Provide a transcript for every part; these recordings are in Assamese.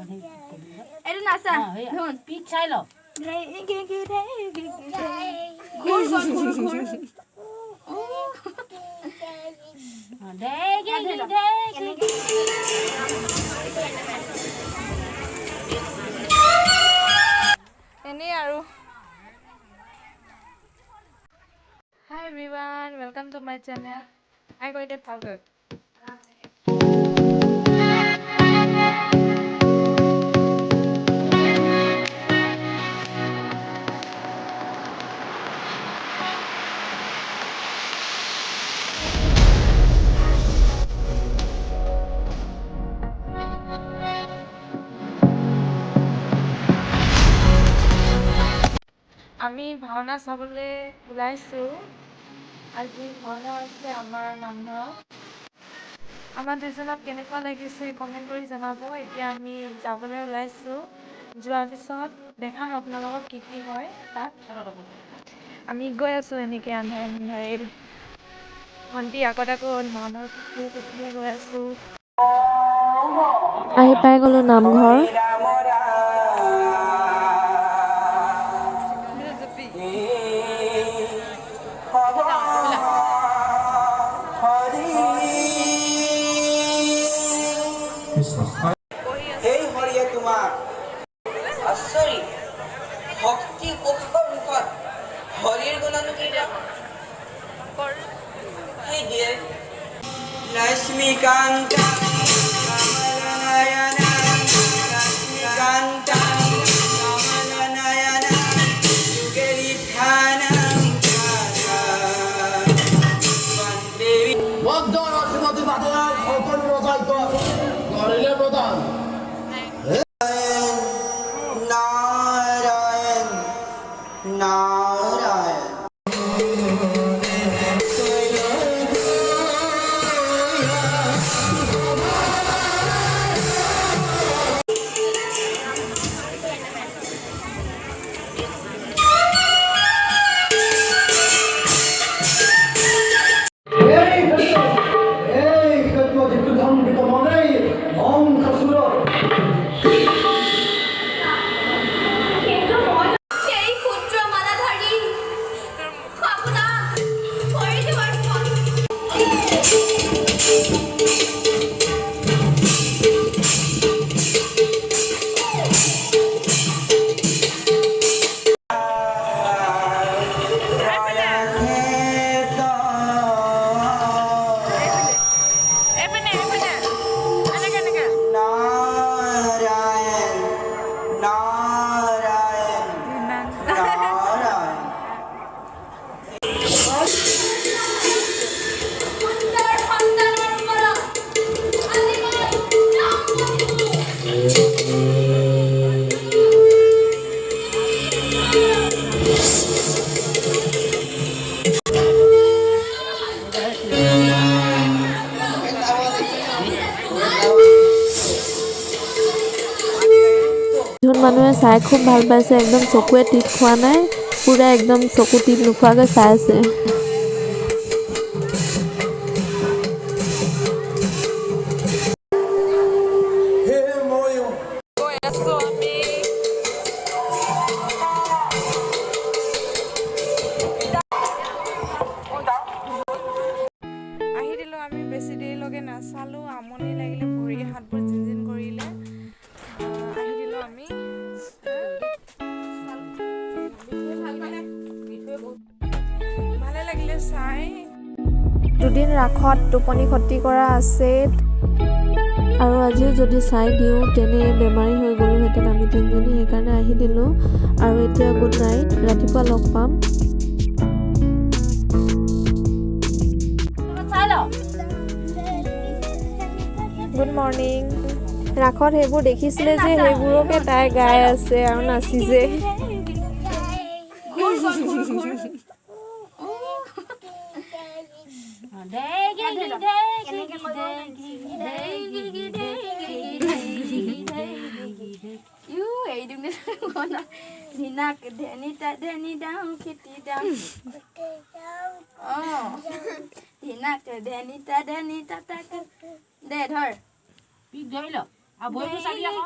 এইটো নাচা ধুন পিক চাই ল ঘূৰ ঘূৰ এনেই আৰু Hi everyone, welcome to my channel. I got it all good. আমি ভাওনা চাবলৈ ওলাইছোঁ আজি ভাওনা হৈছে আমাৰ নামঘৰত আমাৰ দুজনক কেনেকুৱা লাগিছে কমেণ্ট কৰি জনাব এতিয়া আমি যাবলৈ ওলাইছোঁ যোৱাৰ পিছত দেখাম আপোনালোকক কি হয় তাত আমি গৈ আছোঁ এনেকৈ আন্ধাৰে ভণ্টি আগত আকৌ ভাওনাৰ পিছলৈ গৈ আছোঁ আহি পাই গ'লো নামঘৰ এই হৰিয়ে তোমাক আচৰিত ভক্তি পুষ্পৰ মুখত হৰিৰ গুণানুকীৰ্তন সেই দিয়ে লক্ষ্মীকান্ত কমলনয়ন লক্ষ্মীকান্ত কমলনয়ন যুগেরি ধ্যানম বন্দে বদ্ধ রসিমতি বাদল সকল রসায়ত করিলে প্রদান নারায়ণ নারায়ণ যোন মানুহে চাই খুব ভাল পাইছে একদম চকুৱে টিপ খোৱা নাই পুৰা একদম চকু টিপ নোখোৱাকৈ চাই আছে আহি দিলোঁ আমি বেছি দেৰিলৈকে নাচালোঁ আমনি লাগিলে ভৰি হাতবোৰ জিনজিন কৰিলে আহি দিলোঁ আমি ভালে লাগিলে চাই দুদিন ৰাসত টোপনি ক্ষতি কৰা আছে আৰু আজিও যদি চাই দিওঁ তেনে বেমাৰী হৈ গ'লোহেঁতেন আমি তিনিজনী সেইকাৰণে আহি দিলোঁ আৰু এতিয়া গুড নাইট ৰাতিপুৱা লগ পাম গুড মৰ্ণিং ৰাসত সেইবোৰ দেখিছিলে যে সেইবোৰকে তাই গাই আছে আৰু নাচিছে দে ধৰ পিক ধৰি ল আৰু ভৰিটো চাবি আকৌ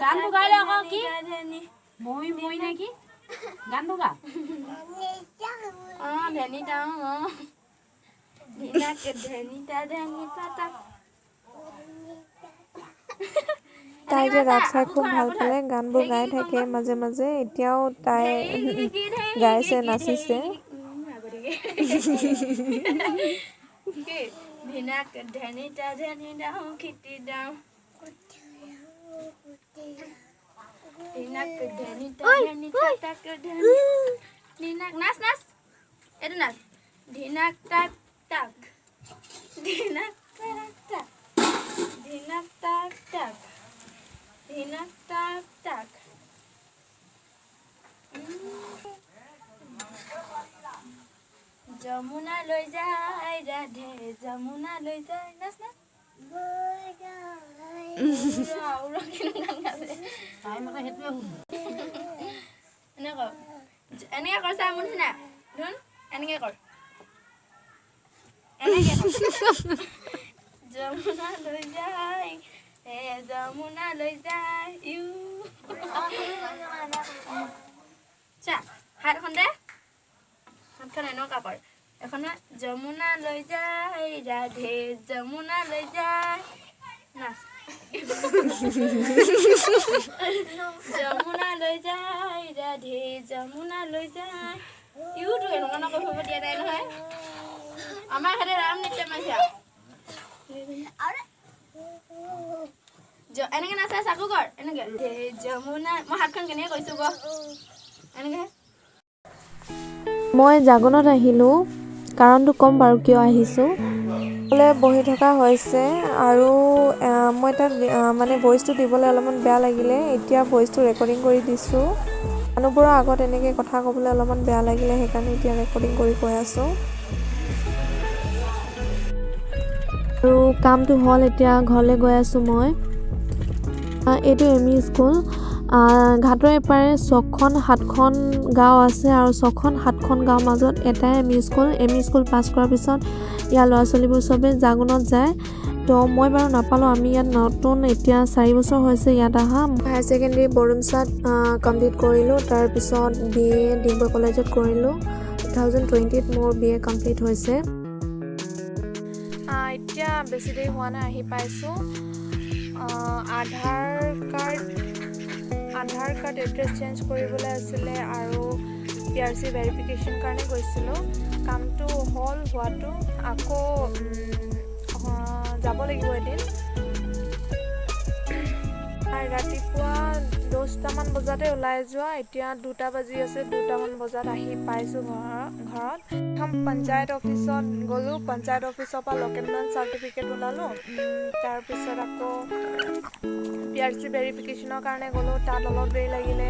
গানটো গাইলে আকৌ কি মই নেকি গানটো গা তাই যে ৰাগ চাই খুব ভাল পালে গানবোৰ গাই থাকে মাজে মাজে এতিয়াও তাই গাইছে নাচিছে নাচ নাচ এইটো নাচ ধিনাক টাক টাক ধিনাক টাক টাক ধিনাক টাক টাক ধিনাক টাক টাক যমুনা লৈ যায় ৰাধে যমুনা লৈ যায় নাচ নাচ এনেকে কৰ চা মোৰ নিচিনা ধুন এনেকে কৰ যমুনা লৈ যায় হে যমুনা লৈ যায় ইউ চা হাতখন দে হাতখন এনেকুৱা কৰ এখন যমুনা লৈ যায় ৰাধে যমুনা লৈ যায় নাচ যমুনা লৈ যায় ৰাধে যমুনা লৈ যায় ইউটো এনেকুৱা নকৰিব দিয়া নাই নহয় আমাৰ ঘৰে ৰাম নৃত্য মাইছে এনেকে নাচা চাকু কৰ এনেকে যমুনা মই হাতখন কেনেকে কৈছো ক এনেকে মই জাগনত আহিলোঁ কাৰণটো ক'ম বাৰু কিয় আহিছোঁ বহি থকা হৈছে আৰু মই তাত মানে ভইচটো দিবলৈ অলপমান বেয়া লাগিলে এতিয়া ভইচটো ৰেকৰ্ডিং কৰি দিছোঁ মানুহবোৰৰ আগত এনেকৈ কথা ক'বলৈ অলপমান বেয়া লাগিলে সেইকাৰণে এতিয়া ৰেকৰ্ডিং কৰি কৈ আছোঁ আৰু কামটো হ'ল এতিয়া ঘৰলৈ গৈ আছোঁ মই এইটো এম ই স্কুল ঘাটৰ এপাৰে 6খন 7খন গাঁও আছে আৰু 6খন 7খন গাঁৱৰ মাজত এটাই এম ই স্কুল পাছ কৰাৰ পিছত ইয়াৰ ল'ৰা ছোৱালীবোৰ চবেই জাগোনত যায় তো মই বাৰু নাপালোঁ আমি ইয়াত নতুন এতিয়া 4 বছৰ হৈছে ইয়াত অহা হায়াৰ ছেকেণ্ডেৰী বৰডুমচাত কমপ্লিট কৰিলোঁ তাৰপিছত BA ডিগবৈ কলেজত কৰিলোঁ 2020ত মোৰ BA কমপ্লিট হৈছে এতিয়া বেছি দেৰি হোৱা নাই আহি পাইছোঁ আধাৰ কাৰ্ড এড্ৰেছ চেঞ্জ কৰিবলৈ আছিলে আৰু PRC ভেৰিফিকেশ্যন কাৰণে গৈছিলোঁ কামটো হ'ল হোৱাটো আকৌ যাব লাগিব এদিন ৰাতিপুৱা 10টামান বজাতে ওলাই যোৱা এতিয়া 2টা বাজি আছে 2টামান বজাত আহি পাইছোঁ ঘৰত পঞ্চায়ত অফিচত গ'লোঁ পঞ্চায়ত অফিচৰ পৰা লোকেলমেণ্ট চাৰ্টিফিকেট ওলালোঁ তাৰপিছত আকৌ PRC ভেৰিফিকেশ্যনৰ কাৰণে গ'লোঁ তাত অলপ দেৰি লাগিলে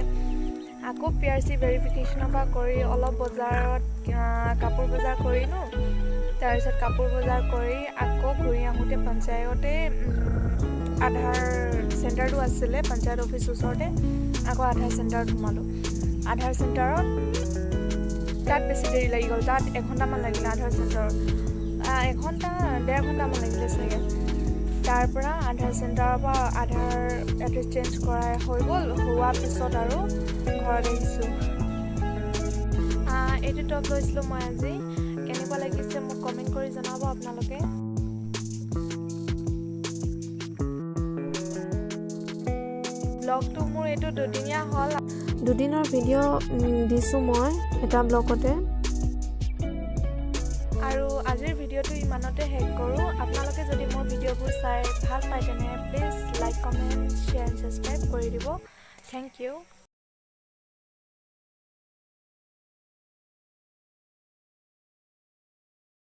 আকৌ PRC ভেৰিফিকেশ্যনৰ পৰা কৰি অলপ বজাৰত কাপোৰ বজাৰ কৰিলোঁ তাৰপিছত কাপোৰ বজাৰ কৰি আকৌ ঘূৰি আহোঁতে পঞ্চায়তে আধাৰ চেণ্টাৰটো আছিলে পঞ্চায়ত অফিচ ওচৰতে আকৌ আধাৰ চেণ্টাৰত সোমালোঁ আধাৰ চেণ্টাৰত তাত বেছি দেৰি লাগি গ'ল তাত 1 ঘণ্টামান লাগিলে আধাৰ চেণ্টাৰত 1 ঘণ্টা 1.5 ঘণ্টামান লাগিলে চাগে তাৰ পৰা আধাৰ চেণ্টাৰৰ পৰা আধাৰ এড্ৰেছ চেঞ্জ কৰাই হৈ গ'ল হোৱাৰ পিছত আৰু ঘৰত আহিছোঁ এইটো টপ লৈছিলোঁ মই আজি কেনেকুৱা লাগিছে মোক কমেণ্ট কৰি জনাব আপোনালোকে ব্লগটো মোৰ এইটো 2দিনীয়া হ'ল 2দিনৰ ভিডিঅ' দিছোঁ মই এটা ব্লগতে আৰু আজিৰ ভিডিঅ'টো ইমানতে শেষ কৰোঁ আপোনালোকে যদি মোৰ ভিডিঅ'বোৰ চাই ভাল পায় তেনে please like comment share subscribe কৰি দিব থেংক ইউ